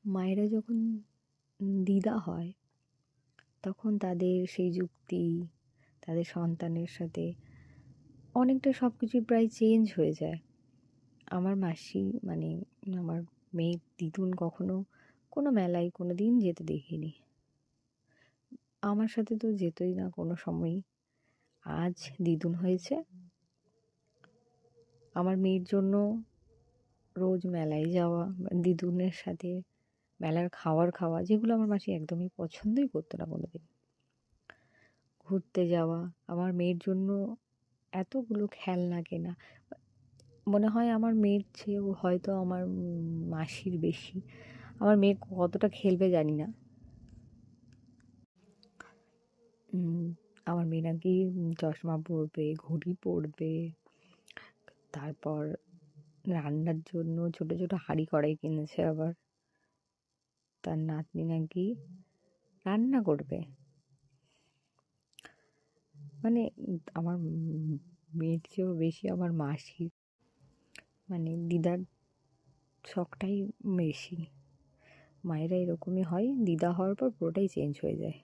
মায়েরা যখন দিদা হয় তখন তাদের সেই যুক্তি, তাদের সন্তানের সাথে অনেকটা সব কিছুই প্রায় চেঞ্জ হয়ে যায়। আমার মাসি মানে আমার মেয়ের দিদুন কখনো কোনো মেলায় কোনো দিন যেতে দেখিনি। আমার সাথে তো যেতই না কোনো সময়ই। আজ দিদুন হয়েছে, আমার মেয়ের জন্য রোজ মেলায় যাওয়া, দিদুনের সাথে মেলার খাবার খাওয়া, যেগুলো আমার মাসি একদমই পছন্দই করতো না কোনোদিন। ঘুরতে যাওয়া, আমার মেয়ের জন্য এতগুলো খেলনা কেনা। মনে হয় আমার মেয়ের চেয়েও হয়তো আমার মাসির বেশি। আমার মেয়ে কতটা খেলবে জানি না। উম আমার মেয়ে নাকি চশমা পরবে, ঘড়ি পরবে। তারপর রান্নার জন্য ছোট ছোট হাঁড়ি কড়াই কিনেছে আবার। তার নাতনি নাকি রান্না করবে। মানে আমার মেয়ের চেয়েও বেশি আমার মাসির, মানে দিদার শখটাই বেশি। মায়েরা এরকমই হয়, দিদা হওয়ার পর পুরোটাই চেঞ্জ হয়ে যায়।